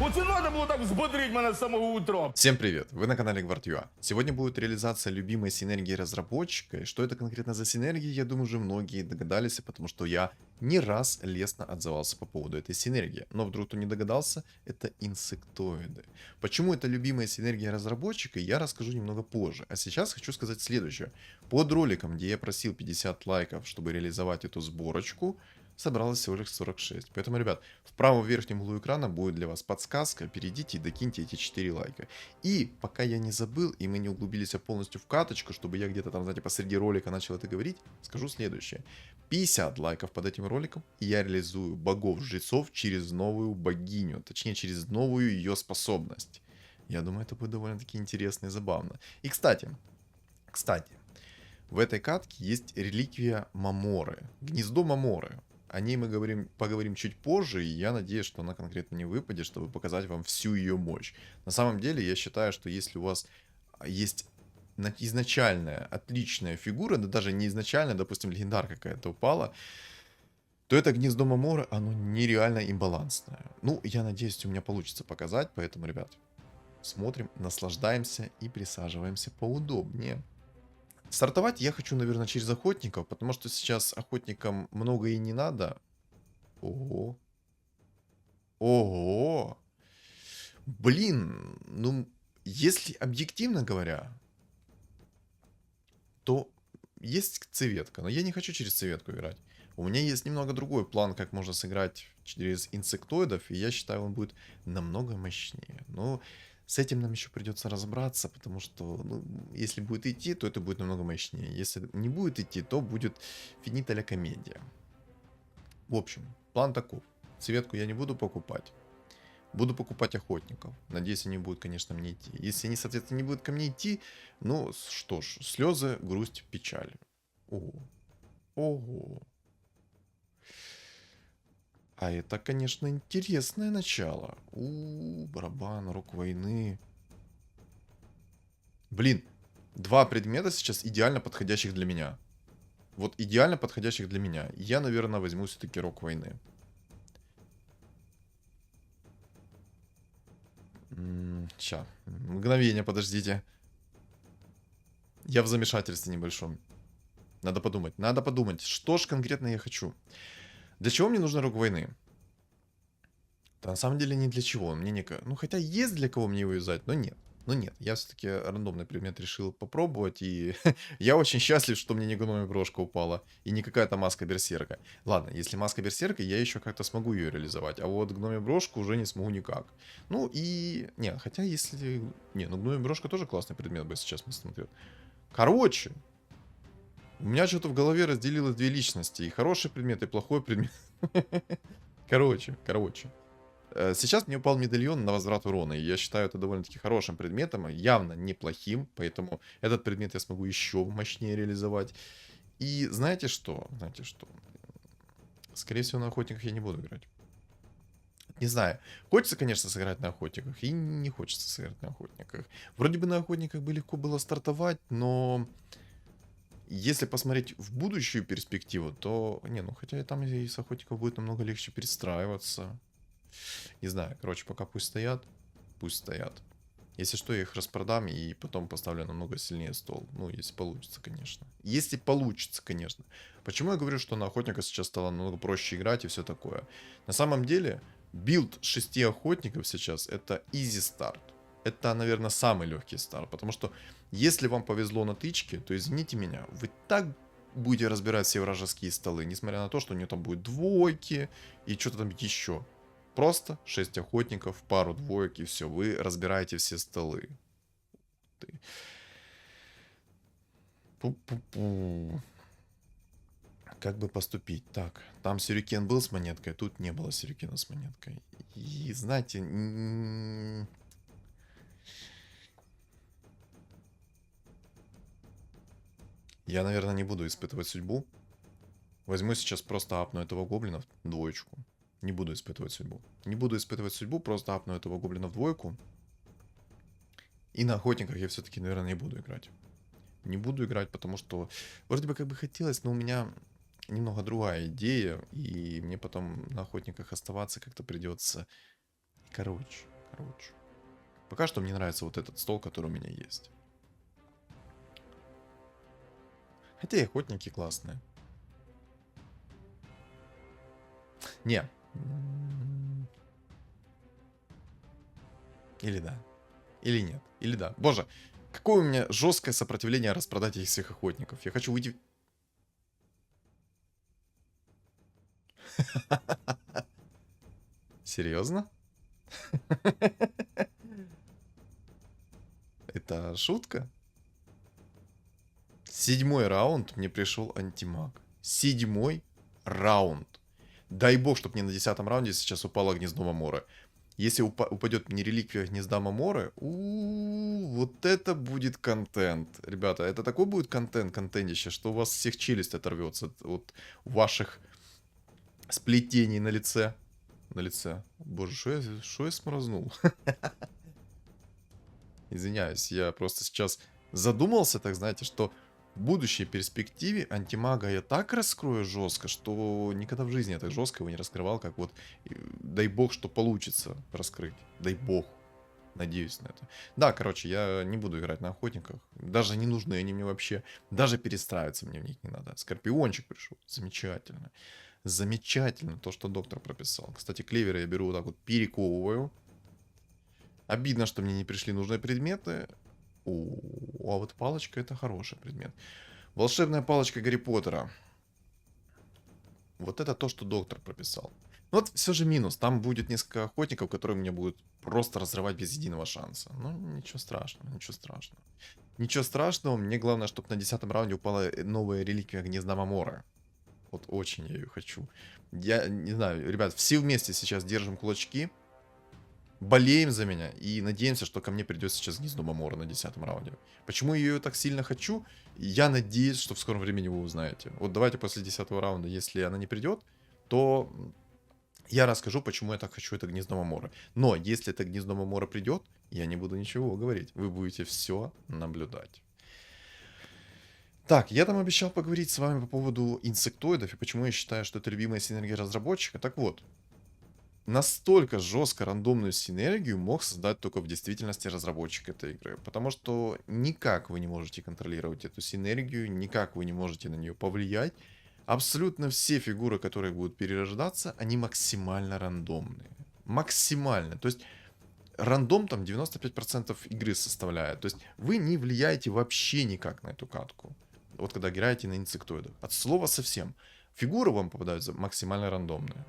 Оце надо було так взбодрить мене з самого утра. Всем привет! Вы на канале GвardUA. Сегодня будет реализация любимой синергии разработчика. И что это конкретно за синергия, я думаю, уже многие догадались, потому что я не раз лестно отзывался по поводу этой синергии. Но вдруг кто не догадался, это инсектоиды. Почему это любимая синергия разработчика, я расскажу немного позже. А сейчас хочу сказать следующее. Под роликом, где я просил 50 лайков, чтобы реализовать эту сборочку, собралось всего лишь 46. Поэтому, ребят, в правом верхнем углу экрана будет для вас подсказка. Перейдите и докиньте эти 4 лайка. И пока я не забыл, и мы не углубились полностью в каточку, чтобы я где-то там, знаете, посреди ролика начал это говорить, скажу следующее. 50 лайков под этим роликом, и я реализую богов-жрецов через новую богиню. Точнее, через новую ее способность. Я думаю, это будет довольно-таки интересно и забавно. И, кстати, в этой катке есть реликвия Маморы. Гнездо Маморы. О ней мы поговорим чуть позже, и я надеюсь, что она конкретно не выпадет, чтобы показать вам всю ее мощь. На самом деле, я считаю, что если у вас есть изначальная отличная фигура, да даже не изначальная, допустим, легендар какая-то упала, то это гнездо Маморы, оно нереально имбалансное. Ну, я надеюсь, у меня получится показать, поэтому, ребят, смотрим, наслаждаемся и присаживаемся поудобнее. Стартовать я хочу, наверное, через охотников, потому что сейчас охотникам много и не надо. Ого. Ого. Блин, ну, если объективно говоря, то есть цветка, но я не хочу через цветку играть. У меня есть немного другой план, как можно сыграть через инсектоидов, и я считаю, он будет намного мощнее. Но с этим нам еще придется разобраться, потому что, ну, если будет идти, то это будет намного мощнее. Если не будет идти, то будет финита ля комедия. В общем, план таков. Цветку я не буду покупать. Буду покупать охотников. Надеюсь, они будут, конечно, мне идти. Если они, соответственно, не будут ко мне идти, ну, что ж, слезы, грусть, печаль. Ого. Ого. А это, конечно, интересное начало. Барабан, рок войны. Блин, два предмета сейчас идеально подходящих для меня. Вот идеально подходящих для меня. Я, наверное, возьму все-таки рок войны. Ща. Мгновение, подождите. Я в замешательстве небольшом. Надо подумать, что ж конкретно я хочу. Для чего мне нужен рок войны? Да, на самом деле ни для чего. Мне не... Ну, хотя есть для кого мне его юзать, но нет. Но нет, я все-таки рандомный предмет решил попробовать, и я очень счастлив, что мне не гномая брошка упала, и не какая-то маска берсерка. Ладно, если маска берсерка, я еще как-то смогу ее реализовать, а вот гномия брошку уже не смогу никак. Ну и... Нет, хотя если... Не, ну гномия брошка тоже классный предмет бы сейчас мне смотрел. Короче, у меня что-то в голове разделилось две личности, и хороший предмет, и плохой предмет. Короче. Сейчас мне упал медальон на возврат урона, и я считаю это довольно-таки хорошим предметом, явно неплохим, поэтому этот предмет я смогу еще мощнее реализовать. И знаете что? Скорее всего, на охотниках я не буду играть. Не знаю. Хочется, конечно, сыграть на охотниках, и не хочется сыграть на охотниках. Вроде бы на охотниках бы легко было стартовать, но... Если посмотреть в будущую перспективу, то... Не, ну хотя там и с охотников будет намного легче перестраиваться. Не знаю, короче, пока пусть стоят. Пусть стоят. Если что, я их распродам и потом поставлю намного сильнее стол. Ну, если получится, конечно. Если получится, конечно. Почему я говорю, что на охотника сейчас стало намного проще играть и все такое? На самом деле, билд 6 охотников сейчас это easy start. Это, наверное, самый легкий старт. Потому что, если вам повезло на тычке, то, извините меня, вы так будете разбирать все вражеские столы, несмотря на то, что у нее там будет двойки и что-то там еще. Просто 6 охотников, пару двоек и все. Вы разбираете все столы. Пу-пу-пу. Как бы поступить? Так, там сюрикен был с монеткой, тут не было сюрикена с монеткой. И знаете... Я, наверное, не буду испытывать судьбу. Возьму сейчас просто апну этого гоблина в двоечку. Не буду испытывать судьбу. Не буду испытывать судьбу, просто апну этого гоблина в двойку. И на охотниках я все-таки, наверное, не буду играть. Не буду играть, потому что вроде бы как бы хотелось, но у меня немного другая идея. И мне потом на охотниках оставаться как-то придется. Короче. короче. Пока что мне нравится вот этот стол, который у меня есть. Хотя и охотники классные. Не. Или да. Или нет. Или да. Боже, какое у меня жесткое сопротивление распродать этих всех охотников. Я хочу выйти... Серьезно? Это шутка? 7-й раунд мне пришел антимаг. 7-й раунд. Дай бог, чтобы мне на 10-м раунде сейчас упало гнездо Маморы. Если упадет мне реликвия гнезда Маморы, вот это будет контент. Ребята, это такой будет контентище, что у вас всех челюсть оторвется от ваших сплетений на лице. На лице. Боже, что я сморзнул? Извиняюсь, я просто сейчас задумался, так знаете, что в будущей перспективе антимага я так раскрою жестко, что никогда в жизни я так жестко его не раскрывал, как вот, дай бог, что получится раскрыть. Дай бог. Надеюсь на это. Да, короче, я не буду играть на охотниках. Даже не нужны они мне вообще. Даже перестраиваться мне в них не надо. Скорпиончик пришел. Замечательно. Замечательно то, что доктор прописал. Кстати, клевера я беру вот так вот, перековываю. Обидно, что мне не пришли нужные предметы. А вот палочка — это хороший предмет. Волшебная палочка Гарри Поттера. Вот это то, что доктор прописал. Вот все же минус. Там будет несколько охотников, которые мне будут просто разрывать без единого шанса. Ну, ничего страшного, ничего страшного. Ничего страшного. Мне главное, чтобы на 10-м раунде упала новая реликвия гнезда Маморы. Вот очень я ее хочу. Я не знаю, ребят, все вместе сейчас держим кулачки. Болеем за меня и надеемся, что ко мне придет сейчас гнездо Мамора на 10-м раунде. Почему я ее так сильно хочу? Я надеюсь, что в скором времени вы узнаете. Вот давайте после 10-го раунда, если она не придет, то я расскажу, почему я так хочу это гнездо Мамора. Но если это гнездо Мамора придет, я не буду ничего говорить. Вы будете все наблюдать. Так, я там обещал поговорить с вами по поводу инсектоидов и почему я считаю, что это любимая синергия разработчика. Так вот, настолько жестко рандомную синергию мог создать только в действительности разработчик этой игры. Потому что никак вы не можете контролировать эту синергию, никак вы не можете на нее повлиять. Абсолютно все фигуры, которые будут перерождаться, они максимально рандомные. Максимально. То есть рандом там 95% игры составляет. То есть вы не влияете вообще никак на эту катку. Вот когда играете на инсектоидах. От слова совсем. Фигуры вам попадаются максимально рандомные.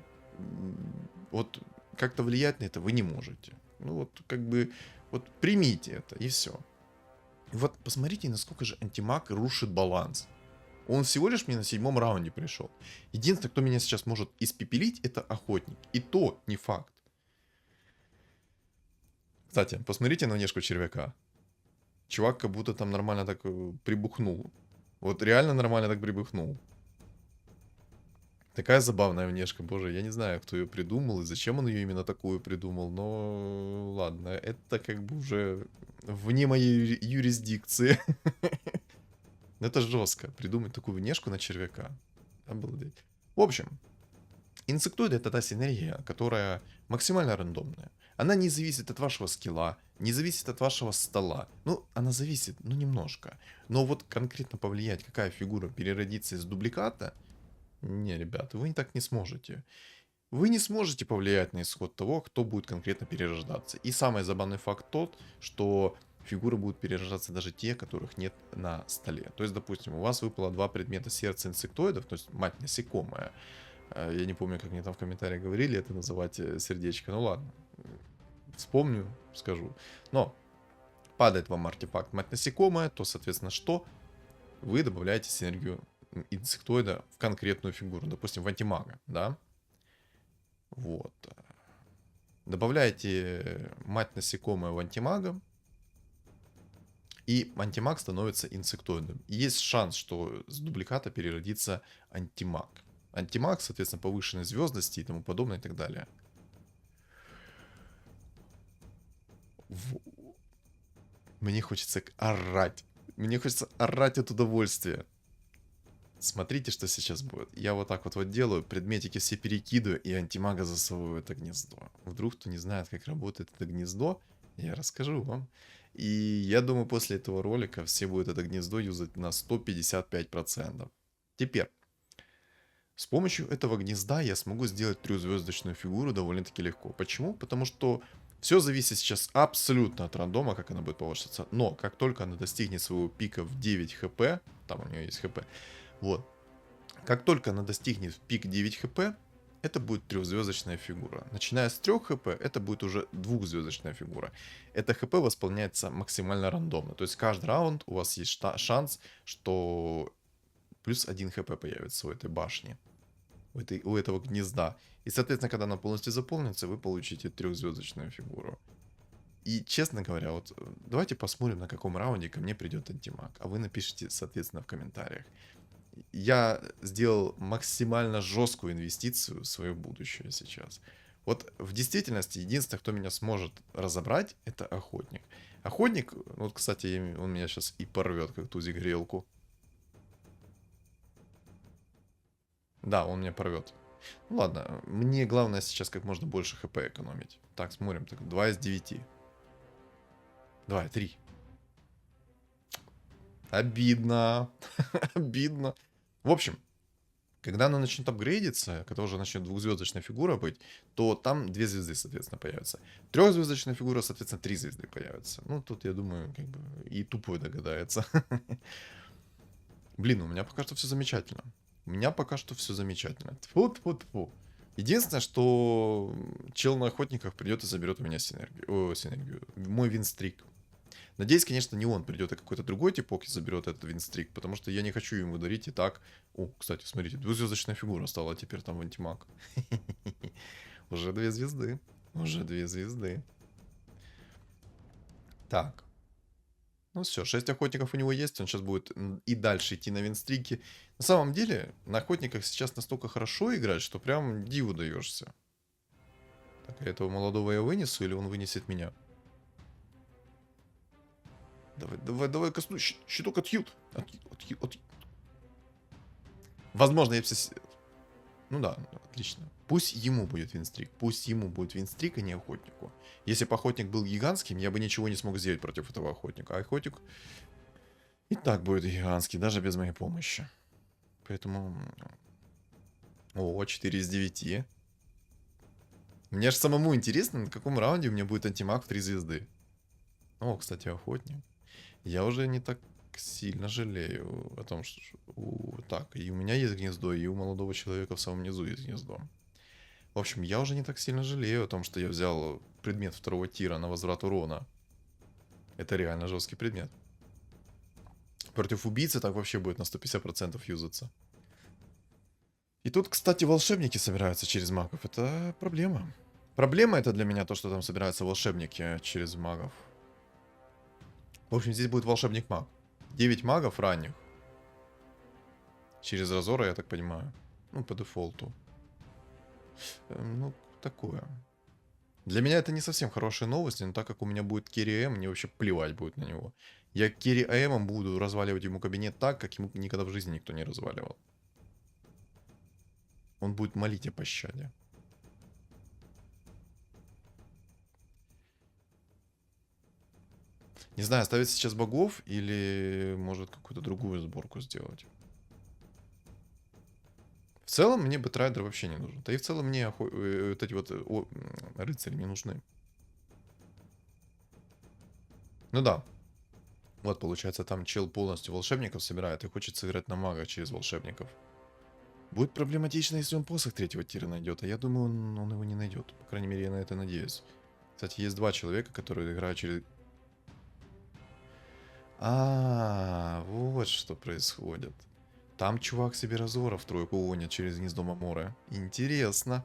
Вот как-то влиять на это вы не можете. Ну вот как бы, вот примите это и все. И вот посмотрите, насколько же антимаг рушит баланс. Он всего лишь мне на 7-м раунде пришел. Единственное, кто меня сейчас может испепелить, это охотник. И то не факт. Кстати, посмотрите на внешку червяка. Чувак как будто там нормально так прибухнул. Вот реально нормально так прибухнул. Такая забавная внешка, боже, я не знаю, кто ее придумал и зачем он ее именно такую придумал, но ладно, это как бы уже вне моей юрисдикции. Это жестко, придумать такую внешку на червяка. Обалдеть. В общем, инсектоид — это та синергия, которая максимально рандомная. Она не зависит от вашего скилла, не зависит от вашего стола. Ну, она зависит, ну, немножко. Но вот конкретно повлиять, какая фигура переродится из дубликата, не, ребята, вы так не сможете. Вы не сможете повлиять на исход того, кто будет конкретно перерождаться. И самый забавный факт тот, что фигуры будут перерождаться даже те, которых нет на столе. То есть, допустим, у вас выпало 2 предмета сердца инсектоидов, то есть мать насекомая. Я не помню, как мне там в комментариях говорили это называть сердечко. Ну ладно, вспомню, скажу. Но падает вам артефакт мать насекомая, то, соответственно, что? Вы добавляете синергию инсектоида в конкретную фигуру, допустим, в антимага, да? Вот. Добавляете мать насекомое в антимага, и антимаг становится инсектоидом. И есть шанс, что с дубликата переродится антимаг. Антимаг, соответственно, повышенной звездности и тому подобное и так далее. Мне хочется орать. Мне хочется орать от удовольствия. Смотрите, что сейчас будет. Я вот так вот делаю, предметики все перекидываю и антимага засовываю в это гнездо. Вдруг кто не знает, как работает это гнездо, я расскажу вам. И я думаю, после этого ролика все будут это гнездо юзать на 155%. Теперь, с помощью этого гнезда я смогу сделать трехзвездочную фигуру довольно-таки легко. Почему? Потому что все зависит сейчас абсолютно от рандома, как она будет повышаться. Но как только она достигнет своего пика в 9 хп, там у нее есть хп, вот, как только она достигнет пик 9 хп, это будет трехзвездочная фигура. Начиная с 3 хп, это будет уже двухзвездочная фигура. Это хп восполняется максимально рандомно. То есть каждый раунд у вас есть шанс, что плюс 1 хп появится у этой башни, у этого гнезда. И, соответственно, когда она полностью заполнится, вы получите трехзвездочную фигуру. И, честно говоря, вот давайте посмотрим, на каком раунде ко мне придет антимаг. А вы напишите, соответственно, в комментариях. Я сделал максимально жесткую инвестицию в свое будущее сейчас. Вот в действительности единственное, кто меня сможет разобрать, это охотник. Охотник, вот, кстати, он меня сейчас и порвет, как тузик грелку. Да, он меня порвет. Ну ладно, мне главное сейчас как можно больше хп экономить. Так, смотрим, так, 2 из 9. 2, 3. Обидно. Обидно. В общем, когда она начнет апгрейдиться, когда уже начнет двухзвездочная фигура быть, то там 2 звезды, соответственно, появятся. Трехзвездочная фигура, соответственно, 3 звезды появятся. Ну, тут, я думаю, как бы и тупой догадается. Блин, у меня пока что все замечательно. У меня пока что все замечательно. Тьфу-тьфу-тьфу. Единственное, что чел на охотниках придет и заберет у меня синергию. Мой винстрик. Надеюсь, конечно, не он придет, а какой-то другой типок и заберет этот винстрик, потому что я не хочу ему дарить и так. О, кстати, смотрите, двухзвездочная фигура стала теперь там в антимаг. Уже 2 звезды. Уже 2 звезды. Так. Ну все, 6 охотников у него есть, он сейчас будет и дальше идти на винстрике. На самом деле, на охотниках сейчас настолько хорошо играть, что прям диву даешься. Так, а этого молодого я вынесу или он вынесет меня? Давай, давай, давай, коснусь. Щиток отъют. Отъют. Возможно, я все... Ну да, отлично. Пусть ему будет винстрик. Пусть ему будет винстрик, а не охотнику. Если бы охотник был гигантским, я бы ничего не смог сделать против этого охотника. А охотник и так будет гигантский, даже без моей помощи. Поэтому... О, 4 из 9. Мне же самому интересно, на каком раунде у меня будет антимаг в 3 звезды. О, кстати, охотник. Я уже не так сильно жалею о том, что... Так, и у меня есть гнездо, и у молодого человека в самом низу есть гнездо. В общем, я уже не так сильно жалею о том, что я взял предмет 2 тира на возврат урона. Это реально жесткий предмет. Против убийцы так вообще будет на 150% юзаться. И тут, кстати, волшебники собираются через магов. Это проблема. Проблема это для меня то, что там собираются волшебники через магов. В общем, здесь будет волшебник-маг. 9 магов ранних. Через Разора, я так понимаю. Ну, по дефолту. Ну, такое. Для меня это не совсем хорошие новости, но так как у меня будет Керри М, мне вообще плевать будет на него. Я Керри М буду разваливать ему кабинет так, как ему никогда в жизни никто не разваливал. Он будет молить о пощаде. Не знаю, ставить сейчас богов или может какую-то другую сборку сделать. В целом мне бэтрайдер вообще не нужен. Да и в целом мне вот эти вот рыцари не нужны. Ну да. Вот получается там чел полностью волшебников собирает и хочет сыграть на мага через волшебников. Будет проблематично, если он посох 3 тира найдет. А я думаю, он его не найдет. По крайней мере, я на это надеюсь. Кстати, есть 2 человека, которые играют через... Вот что происходит. Там чувак себе Разора в 3 гонит через гнездо Маморы. Интересно.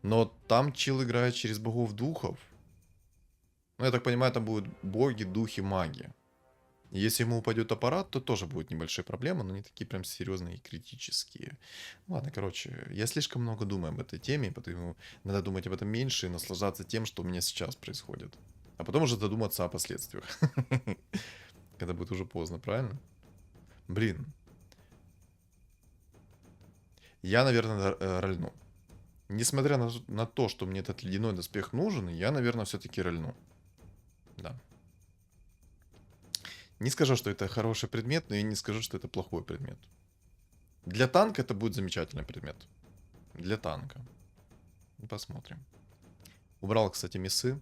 Но там чел играет через богов-духов. Ну, я так понимаю, там будут боги, духи, маги. Если ему упадет аппарат, то тоже будут небольшие проблемы, но не такие прям серьезные и критические. Ладно, короче, я слишком много думаю об этой теме, поэтому надо думать об этом меньше и наслаждаться тем, что у меня сейчас происходит. А потом уже задуматься о последствиях. Когда будет уже поздно, правильно? Блин. я, наверное, рольну. Несмотря на то, что мне этот ледяной доспех нужен, я, наверное, все-таки рольну. Да. Не скажу, что это хороший предмет, но и не скажу, что это плохой предмет. Для танка это будет замечательный предмет. Для танка. Посмотрим. Убрал, кстати, мясы.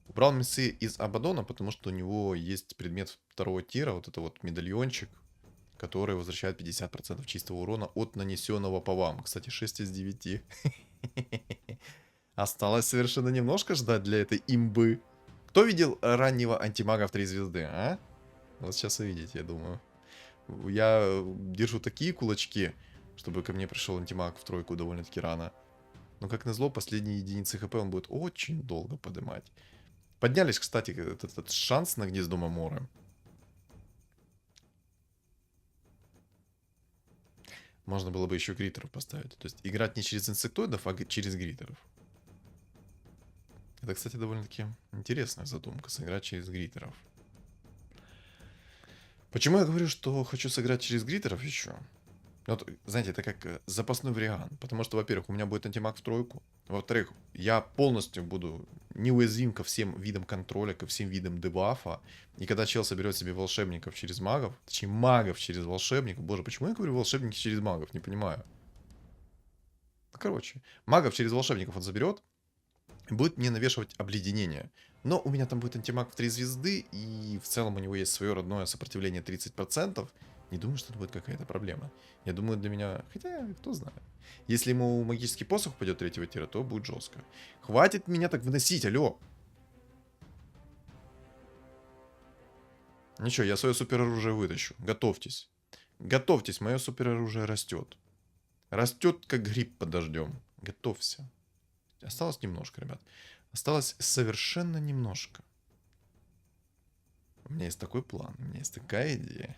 Убрал мясы из Абадона, потому что у него есть предмет второго тира, вот это вот медальончик, который возвращает 50% чистого урона от нанесенного по вам. Кстати, 6 из 9. Осталось совершенно немножко ждать для этой имбы. Кто видел раннего антимага в 3 звезды, а? Вот сейчас увидите, я думаю. Я держу такие кулачки, чтобы ко мне пришел антимаг в тройку довольно-таки рано. Но, как назло, последние единицы хп он будет очень долго поднимать. Поднялись, кстати, этот шанс на гнездо Маморы. Можно было бы еще гритеров поставить. То есть играть не через инсектоидов, а через гритеров. Это, кстати, довольно-таки интересная задумка, сыграть через гритеров. Почему я говорю, что хочу сыграть через гритеров еще? Вот, знаете, это как запасной вариант. Потому что, во-первых, у меня будет антимаг в тройку. Во-вторых, я полностью буду неуязвим ко всем видам контроля, ко всем видам дебафа. И когда чел соберет себе волшебников через магов, точнее магов через волшебников. Боже, почему я говорю волшебники через магов? Не понимаю. Короче, магов через волшебников он заберет. И будет мне навешивать обледенение. Но у меня там будет антимаг в 3 звезды. И в целом у него есть свое родное сопротивление 30%. Не думаю, что это будет какая-то проблема. Я думаю, для меня... Хотя, кто знает. Если ему магический посох пойдет 3-го тира, то будет жестко. Хватит меня так выносить, алло. Ничего, я свое супероружие вытащу. Готовьтесь. Готовьтесь, мое супероружие растет. Растет, как гриб под дождем. Готовься. Осталось немножко, ребят. Осталось совершенно немножко. У меня есть такой план. У меня есть такая идея.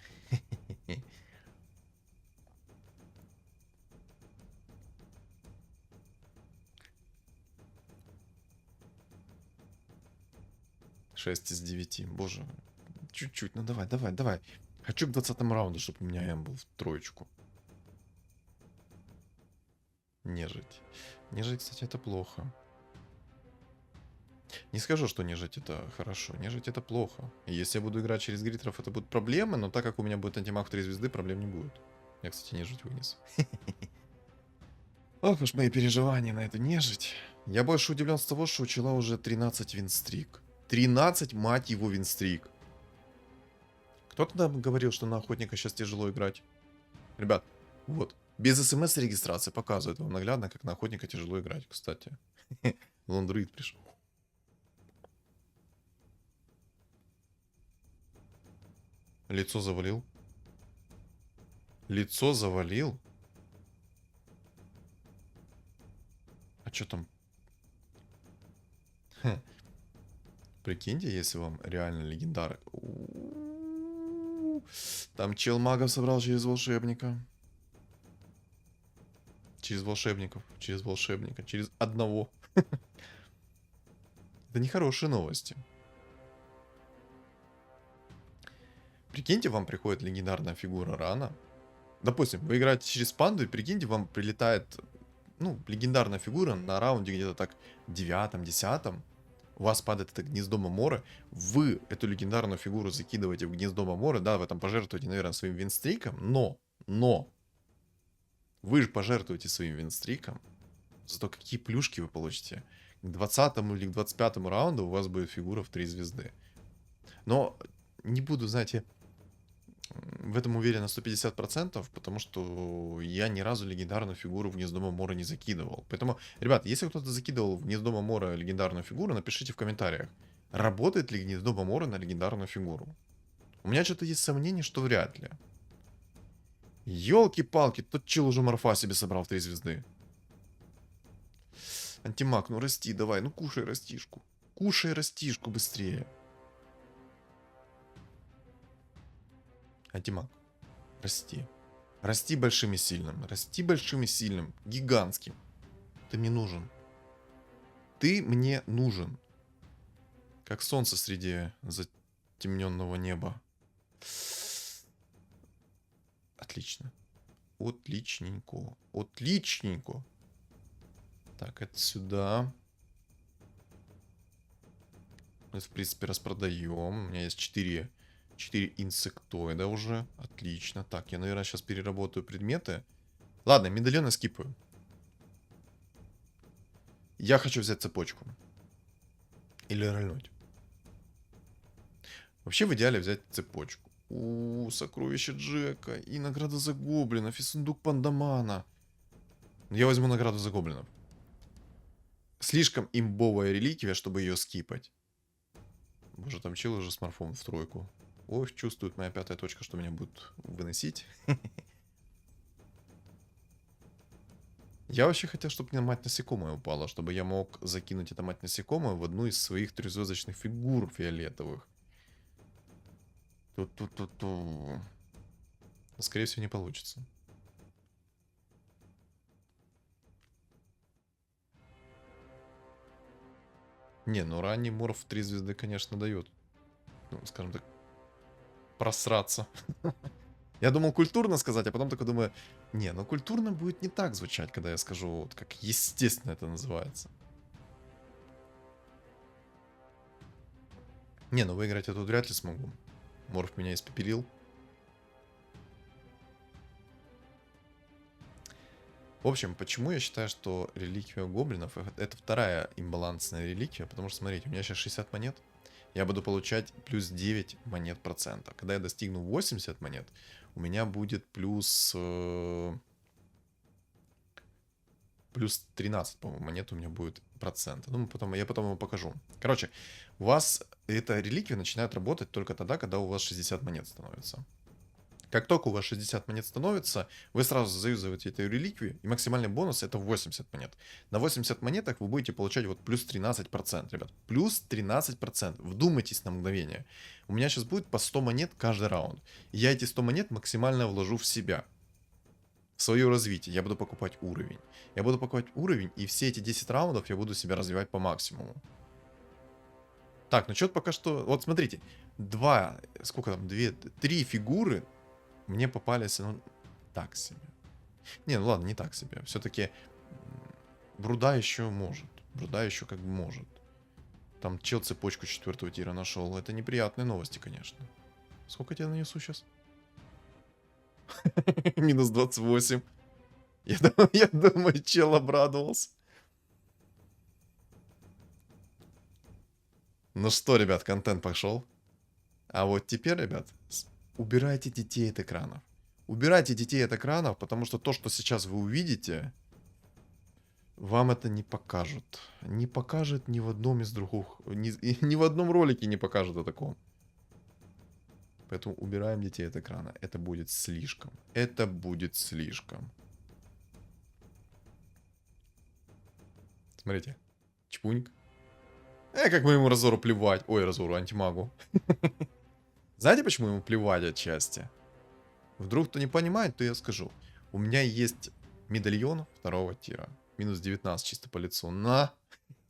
6 из 9. Боже. Чуть-чуть. Ну давай, давай, давай. Хочу к 20-му раунду, чтобы у меня М был в троечку. Нежить. Нежить, кстати, это плохо. Не скажу, что нежить это хорошо. Нежить это плохо. И если я буду играть через гритеров, это будут проблемы, но так как у меня будет антимаг в 3 звезды, проблем не будет. Я, кстати, нежить вынес. Ох уж мои переживания на эту нежить. Я больше удивлен с того, что у чела уже 13 винстрик. 13, мать его, винстрик. Кто-то нам говорил, что на охотника сейчас тяжело играть. Ребят, вот. Без смс-регистрации показывает вам наглядно, как на охотника тяжело играть, кстати. Лондруид пришел. Лицо завалил. Лицо завалил? А что там? Хм. Прикиньте, если вам реально легендар. Там чел магов собрал через волшебника. Через волшебников. Через волшебника. Через одного. Это нехорошие новости. Прикиньте, вам приходит легендарная фигура рано. Допустим, вы играете через панду, и прикиньте, вам прилетает, ну, легендарная фигура на раунде где-то так 9-м, 10-м. У вас падает это гнездо Маморы. Вы эту легендарную фигуру закидываете в гнездо Маморы. Да, вы там пожертвуете, наверное, своим винстриком. Но. Вы же пожертвуете своим винстриком. Зато какие плюшки вы получите. К 20-му или к 25-му раунду у вас будет фигура в 3 звезды. Но не буду, знаете, в этом уверен на 150%, потому что я ни разу легендарную фигуру в гнездо Маморы не закидывал. Поэтому, ребят, если кто-то закидывал в гнездо Маморы легендарную фигуру, напишите в комментариях, работает ли гнездо Маморы на легендарную фигуру. У меня что-то есть сомнение, что вряд ли. Ёлки-палки, тот чел уже морфа себе собрал в 3 звезды. Антимаг, ну расти, давай, ну кушай растишку. Кушай растишку быстрее. Антимаг, расти. Расти большим и сильным. Расти большим и сильным. Гигантским. Ты мне нужен. Ты мне нужен. Как солнце среди затемненного неба. Отлично. Отличненько. Отличненько. Так, это сюда. Мы, в принципе, распродаем. У меня есть 4 инсектоида уже. Отлично. Так, я, наверное, сейчас переработаю предметы. Ладно, медальоны скипаю. Я хочу взять цепочку. Или рольнуть. Вообще, в идеале взять цепочку. Сокровище Джека. И награда за гоблинов. И сундук Пандамана. Я возьму награду за гоблинов. Слишком имбовая реликвия, чтобы ее скипать. Боже, там чел уже с морфом в тройку. Ой, чувствует моя 5-я точка, что меня будут выносить. Я вообще хотел, чтобы мне мать насекомое упала, чтобы я мог закинуть эту мать насекомое в одну из своих трехзвездочных фигур фиолетовых. Ту-ту-ту-ту. Скорее всего, не получится. Не, ну ранний морф 3 звезды, конечно, дает. Ну, скажем так, просраться. Я думал культурно сказать, а потом такой думаю, не, ну культурно будет не так звучать, когда я скажу, вот как естественно это называется. Не, ну выиграть я тут вряд ли смогу. Морф меня испепелил. В общем, почему я считаю, что реликвия гоблинов это вторая имбалансная реликвия? Потому что, смотрите, у меня сейчас 60 монет. Я буду получать плюс 9 монет процента. Когда я достигну 80 монет, у меня будет плюс... плюс 13, по-моему, монет у меня будет процента. Ну, я потом вам покажу. Короче, у вас эта реликвия начинает работать только тогда, когда у вас 60 монет становится. Как только у вас 60 монет становится, вы сразу заюзываете эту реликвию, и максимальный бонус это 80 монет. На 80 монетах вы будете получать вот плюс 13%, ребят. Плюс 13%. Вдумайтесь на мгновение. У меня сейчас будет по 100 монет каждый раунд. И я эти 100 монет максимально вложу в себя. В свое развитие. Я буду покупать уровень. Я буду покупать уровень, и все эти 10 раундов я буду себя развивать по максимуму. Так, ну что-то пока что... Вот смотрите. Сколько там? 3 фигуры мне попались, ну, так себе. Не, ну ладно, не так себе. Все-таки Бруда еще может. Бруда еще как бы может. Там чел цепочку 4-го тира нашел. Это неприятные новости, конечно. Сколько я тебе нанесу сейчас? Минус 28. Я думаю, чел обрадовался. Ну что, ребят, контент пошел. А вот теперь, ребят, убирайте детей от экранов. Убирайте детей от экранов, потому что то, что сейчас вы увидите, вам это не покажут. Не покажет ни в одном из других... Ни в одном ролике не покажет о таком. Поэтому убираем детей от экрана. Это будет слишком. Это будет слишком. Смотрите. Чпуньк. Как моему Разору плевать. Ой, Разору, антимагу. Знаете, почему ему плевать отчасти? Вдруг кто не понимает, то я скажу. У меня есть медальон 2-го тира. Минус 19 чисто по лицу. На!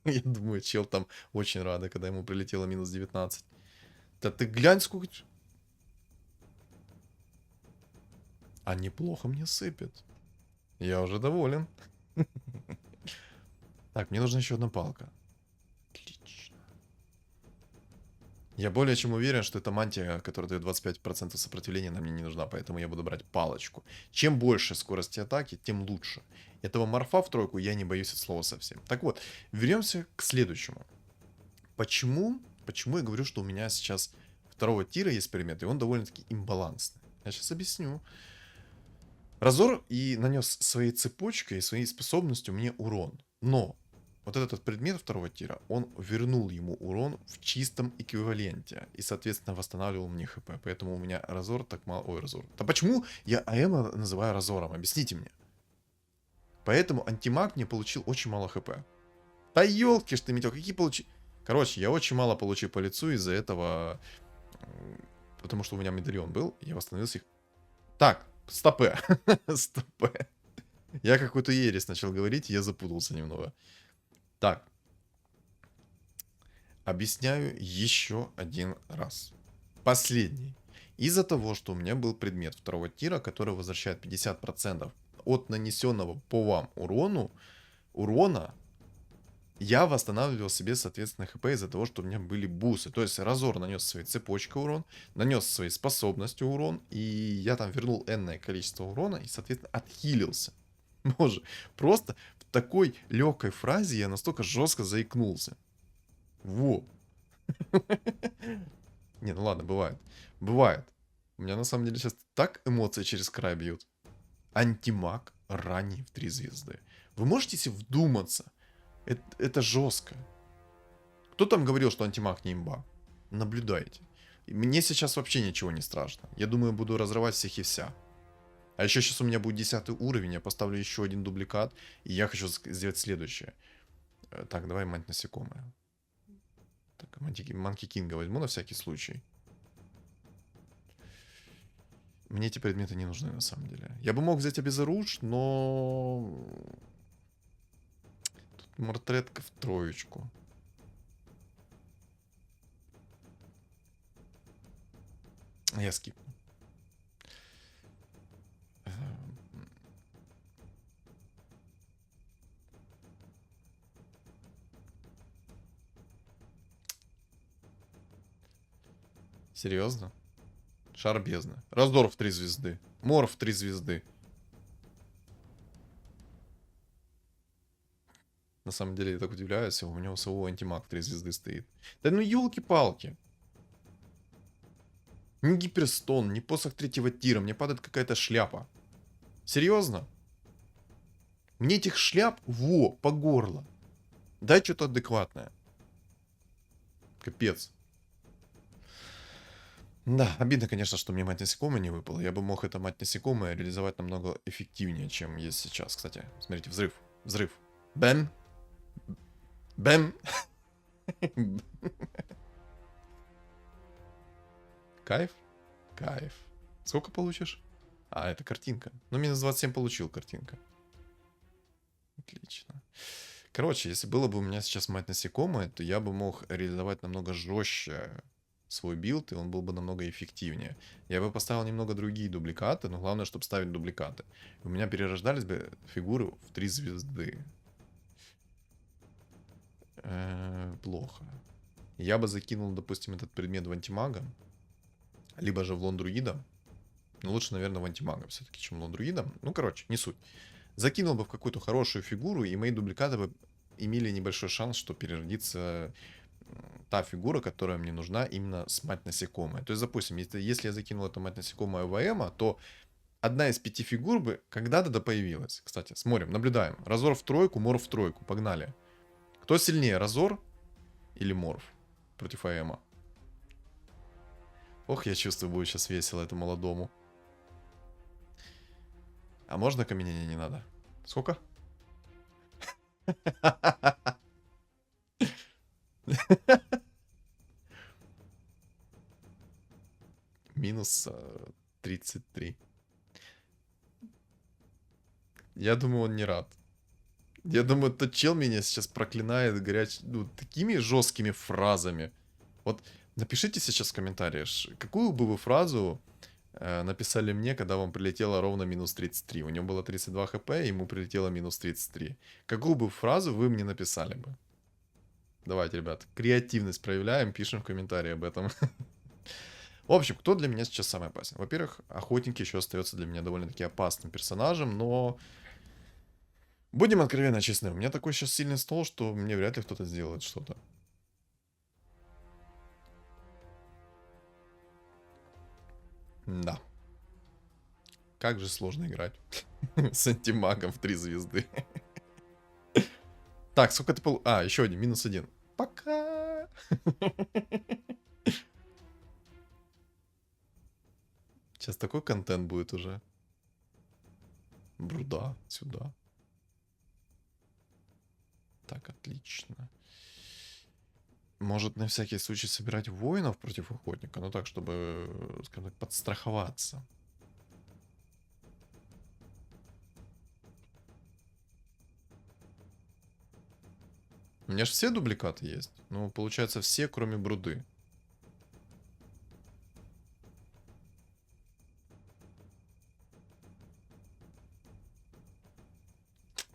Я думаю, чел там очень рада, когда ему прилетело минус 19. Да ты глянь, сколько... А неплохо мне сыпет. Я уже доволен. Так, мне нужна еще одна палка. Отлично. Я более чем уверен, что эта мантия, которая дает 25% сопротивления, нам мне не нужна, поэтому я буду брать палочку. Чем больше скорости атаки, тем лучше. Этого морфа в тройку я не боюсь от слова совсем. Так вот, вернемся к следующему. Почему я говорю, что у меня сейчас 2-го тира есть предмет, и он довольно-таки имбалансный? Я сейчас объясню. Разор и нанес своей цепочкой, своей способностью мне урон. Но вот этот предмет 2-го тира, он вернул ему урон в чистом эквиваленте. И, соответственно, восстанавливал мне хп. Поэтому у меня Разор так мало... Ой, Разор. Да почему я АМа называю Разором? Объясните мне. Поэтому антимаг мне получил очень мало хп. Да елки ж ты, метел, какие получи... Короче, я очень мало получил по лицу из-за этого... Потому что у меня медальон был, я восстановился их... Так, стопэ. Стопэ. Я какую-то ересь начал говорить, я запутался немного. Так. Объясняю еще один раз. Последний. Из-за того, что у меня был предмет второго тира, который возвращает 50% от нанесенного по вам урона, я восстанавливал себе, соответственно, хп из-за того, что у меня были бусы. То есть Разор нанес своей цепочкой урон, нанес своей способностью урон, и я там вернул энное количество урона и, соответственно, отхилился. Боже, просто в такой легкой фразе я настолько жестко заикнулся. Во. Не, ну ладно, бывает. Бывает. У меня на самом деле сейчас так эмоции через край бьют. Антимаг ранний в 3 звезды. Вы можете себе вдуматься? Это жестко. Кто там говорил, что антимаг не имба? Наблюдайте. Мне сейчас вообще ничего не страшно. Я думаю, буду разрывать всех и вся. А еще сейчас у меня будет 10 уровень, я поставлю еще один дубликат, и я хочу сделать следующее. Так, давай мать насекомое. Так, Манки Кинга возьму на всякий случай. Мне эти предметы не нужны на самом деле. Я бы мог взять обезоруж, но... Тут мортретка в троечку. Я скипну. Серьезно? Шар бездны. Раздор в 3 звезды. Мор в 3 звезды. На самом деле я так удивляюсь, у него самого антимаг 3 звезды стоит. Да ну елки-палки. Ни гиперстон, ни посох 3-го тира, мне падает какая-то шляпа. Серьезно? Мне этих шляп, по горло. Дай что-то адекватное. Капец. Да, обидно, конечно, что мне мать насекомое не выпала. Я бы мог это мать насекомое реализовать намного эффективнее, чем есть сейчас. Кстати, смотрите, взрыв. Взрыв. Бэм. Бэм. Кайф? Кайф. Сколько получишь? А, это картинка. Ну, минус 27 получил картинка. Отлично. Короче, если было бы у меня сейчас мать насекомое, то я бы мог реализовать намного жестче свой билд, и он был бы намного эффективнее. Я бы поставил немного другие дубликаты, но главное, чтобы ставить дубликаты. У меня перерождались бы фигуры в 3 звезды. Плохо. Я бы закинул, допустим, этот предмет в антимага, либо же в лондруида. Но лучше, наверное, в антимага все-таки, чем в лондруида. Ну, короче, не суть. Закинул бы в какую-то хорошую фигуру, и мои дубликаты бы имели небольшой шанс, что переродится та фигура, которая мне нужна именно с мать насекомое. То есть, допустим, если я закинул эту мать насекомое ВМа, то одна из 5 фигур бы когда-то появилась. Кстати, смотрим, наблюдаем. Разор в тройку, Морф в тройку. Погнали. Кто сильнее, Разор или Морф против АМа? Ох, я чувствую, будет сейчас весело это молодому. А можно каменение не надо? Сколько? Минус 33. Я думаю, он не рад. Я думаю, тот чел меня сейчас проклинает такими жесткими фразами. Вот напишите сейчас в комментариях, какую бы вы фразу написали мне, когда вам прилетело ровно минус 33. У него было 32 хп, ему прилетело минус 33. Какую бы фразу вы мне написали бы? Давайте, ребят, креативность проявляем, пишем в комментарии об этом. В общем, кто для меня сейчас самый опасен? Во-первых, охотник еще остается для меня довольно-таки опасным персонажем, но... Будем откровенно честны, у меня такой сейчас сильный стол, что мне вряд ли кто-то сделает что-то. Да. Как же сложно играть с антимагом в 3 звезды. Так, сколько ты А, еще один, минус 1. Пока. Сейчас такой контент будет уже. Бруда, сюда. Так, отлично. Может, на всякий случай собирать воинов против охотника? Ну так, чтобы, скажем так, подстраховаться. У меня же все дубликаты есть. Ну, получается, все, кроме Бруды.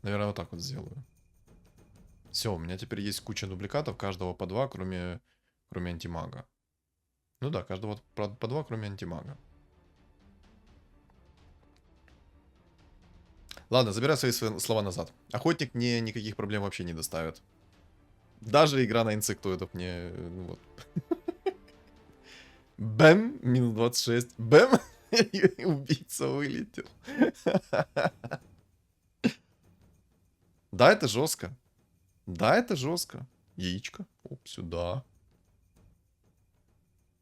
Наверное, вот так вот сделаю. Все, у меня теперь есть куча дубликатов, каждого по 2, кроме антимага. Ну да, каждого по 2, кроме антимага. Ладно, забирай свои слова назад. Охотник мне никаких проблем вообще не доставит. Даже игра на инсектоидов мне... Ну вот. Бэм, минус 26. Бэм, и убийца вылетел. Да, это жестко. Да, это жестко. Яичко. Оп, сюда.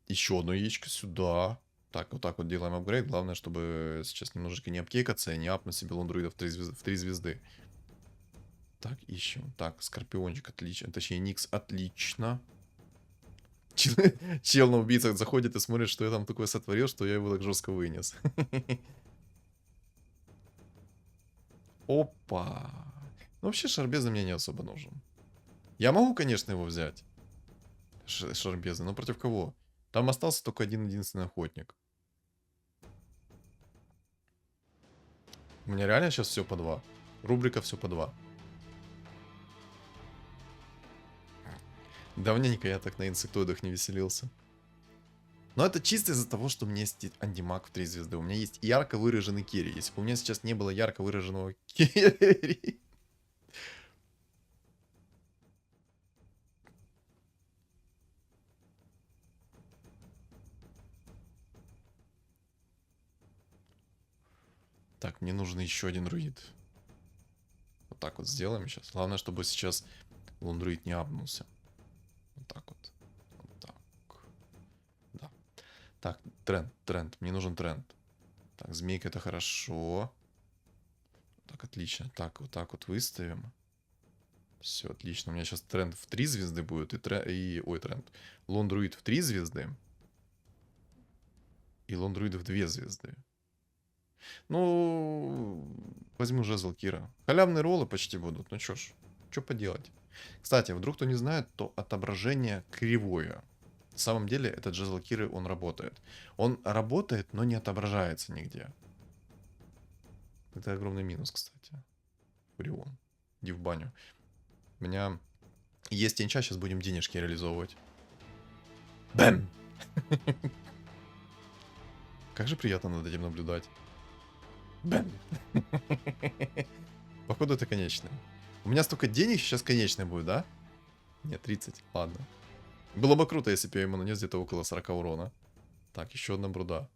Еще одно яичко сюда. Так, вот так вот делаем апгрейд. Главное, чтобы сейчас немножечко не обкекаться и не апнуть себе лондруида в 3 звезды. Так, ищем. Так, скорпиончик, отлично. Точнее, Никс, отлично. Чел на убийцах заходит и смотрит, что я там такое сотворил, что я его так жестко вынес. Опа. Ну, вообще, шарбезы мне не особо нужен. Я могу, конечно, его взять. Шарбезы, но против кого? Там остался только один единственный охотник. У меня реально сейчас все по 2. Рубрика все по 2. Давненько я так на инсектоидах не веселился. Но это чисто из-за того, что у меня есть антимаг в 3 звезды. У меня есть ярко выраженный керри. Если бы у меня сейчас не было ярко выраженного керри... Так, мне нужен еще один друид. Вот так вот сделаем сейчас. Главное, чтобы сейчас лондруид не апнулся. Вот так вот. Вот так. Да. Так, тренд. Мне нужен тренд. Так, змейка это хорошо. Так, отлично. Так, вот так вот выставим. Все, отлично. У меня сейчас тренд в 3 звезды будет. Ой, тренд. Лондруид в 3 звезды. И лондруид в 2 звезды. Ну, возьму жезл Кира. Халявные роллы почти будут. Ну чё ж, что поделать. Кстати, вдруг кто не знает, то отображение кривое. На самом деле, этот жезл Киры, он работает. Он работает, но не отображается нигде. Это огромный минус, кстати. Фурион. Иди в баню. У меня есть тенча, сейчас будем денежки реализовывать. Бэм! Как же приятно над этим наблюдать. Бэм! Походу это конечное. У меня столько денег, сейчас конечное будет, да? Нет, 30, ладно. Было бы круто, если бы я ему нанес где-то около 40 урона. Так, еще одна бруда.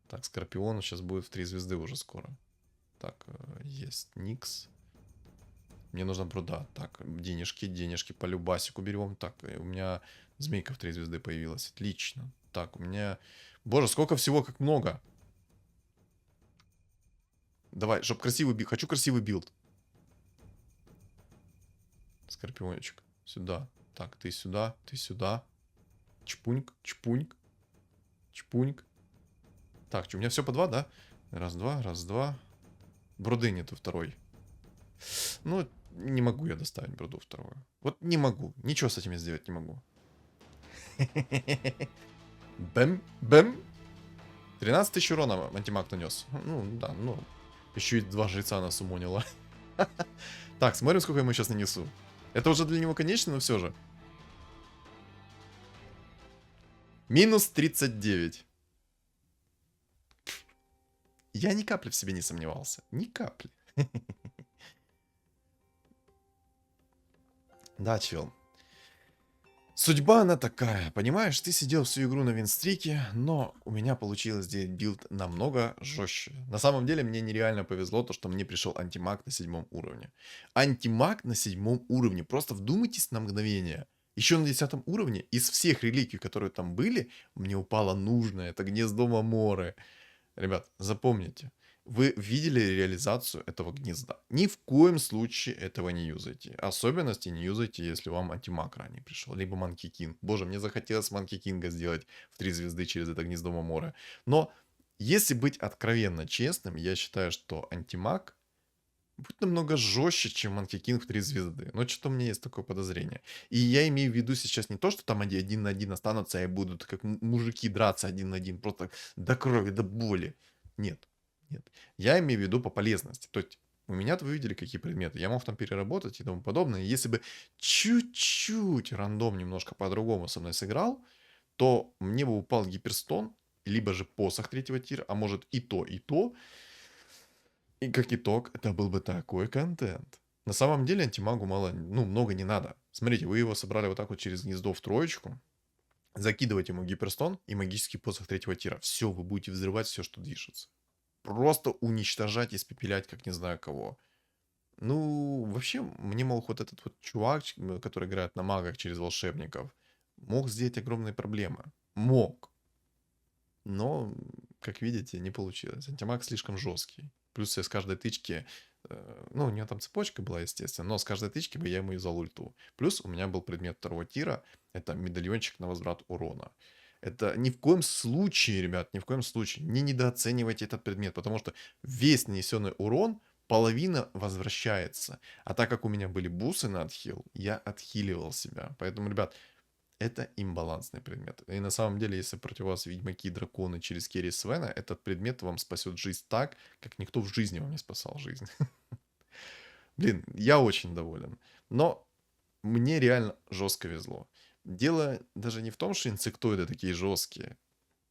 Так, Скорпион сейчас будет в 3 звезды уже скоро. Так, есть Никс. Мне нужна бруда. Так, денежки по любасику берем. Так, у меня змейка в 3 звезды появилась. Отлично. Так, у меня... Боже, сколько всего, как много. Давай, чтоб красивый билд. Хочу красивый билд. Скорпиончик. Сюда. Так, ты сюда, ты сюда. Чпуньк, чпуньк. Чпуньк. Так, что, у меня все по 2, да? Раз, два. Бруды нету второй. Ну, не могу я доставить бруду вторую. Вот не могу. Ничего с этим сделать не могу. Бэм, бэм. 13 тысяч урона антимаг нанес. Ну, да, ну. Еще и 2 жреца нас умонило. Так, смотрим, сколько ему сейчас нанесу. Это уже для него конечно, но все же. Минус 39. Я ни капли в себе не сомневался. Ни капли. Да, чел. Судьба она такая, понимаешь, ты сидел всю игру на винстрике, но у меня получилось сделать билд намного жестче. На самом деле мне нереально повезло то, что мне пришел антимаг на 7 уровне. Антимаг на 7 уровне, просто вдумайтесь на мгновение. Еще на 10 уровне из всех реликвий, которые там были, мне упало нужное, это гнездо Маморы. Ребят, запомните, вы видели реализацию этого гнезда. Ни в коем случае этого не юзайте. Особенности не юзайте, если вам антимаг ранее пришел. Либо Манки Кинг. Боже, мне захотелось Манки Кинга сделать в 3 звезды через это гнездо Маморы. Но, если быть откровенно честным, я считаю, что антимаг будет намного жестче, чем Манки Кинг в 3 звезды. Но что-то у меня есть такое подозрение. И я имею в виду сейчас не то, что там они 1 на 1 останутся и будут как мужики драться 1 на 1, просто до крови, до боли. Нет. Нет. Я имею в виду по полезности. То есть У меня вы видели, какие предметы. Я мог там переработать и тому подобное. Если бы чуть-чуть рандом немножко по-другому со мной сыграл, то мне бы упал гиперстон, либо же посох третьего тира, а может и то, и то. И как итог, это был бы такой контент. На самом деле антимагу мало, ну, много не надо. Смотрите, вы его собрали вот так вот через гнездо в троечку, закидывать ему гиперстон и магический посох третьего тира. Все, вы будете взрывать все, что движется. Просто уничтожать, испепелять, как не знаю кого. Ну, вообще, мне мог вот этот вот чувак, который играет на магах через волшебников, мог сделать огромные проблемы. Мог. Но, как видите, не получилось. Антимаг слишком жесткий. Плюс я с каждой тычки... Ну, у него там цепочка была, естественно, но с каждой тычки бы я ему юзал ульту. Плюс у меня был предмет второго тира. Это медальончик на возврат урона. Это ни в коем случае, ребят, ни в коем случае не недооценивайте этот предмет, потому что весь нанесенный урон половина возвращается. А так как у меня были бусы на отхил, я отхиливал себя. Поэтому, ребят, это имбалансный предмет. И на самом деле, если против вас ведьмаки и драконы через керри Свена, этот предмет вам спасет жизнь так, как никто в жизни вам не спасал жизнь. Блин, я очень доволен. Но мне реально жестко везло. Дело даже не в том, что инсектоиды такие жесткие,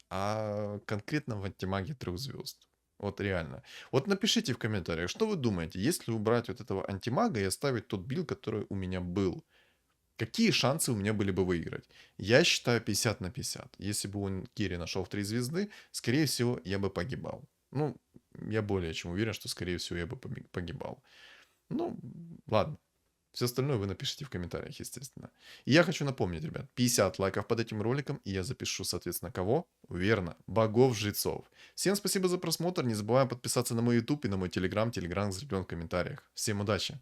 а конкретно в антимаге 3 звезд. Вот реально. Вот напишите в комментариях, что вы думаете, если убрать вот этого антимага и оставить тот билд, который у меня был. Какие шансы у меня были бы выиграть? Я считаю 50 на 50. Если бы он Кири нашел в 3 звезды, скорее всего, я бы погибал. Ну, я более чем уверен, что, скорее всего, я бы погибал. Ну, ладно. Все остальное вы напишите в комментариях, естественно. И я хочу напомнить, ребят, 50 лайков под этим роликом, и я запишу, соответственно, кого? Верно, богов-жрецов. Всем спасибо за просмотр, не забываем подписаться на мой YouTube и на мой Telegram, Telegram закреплен в комментариях. Всем удачи!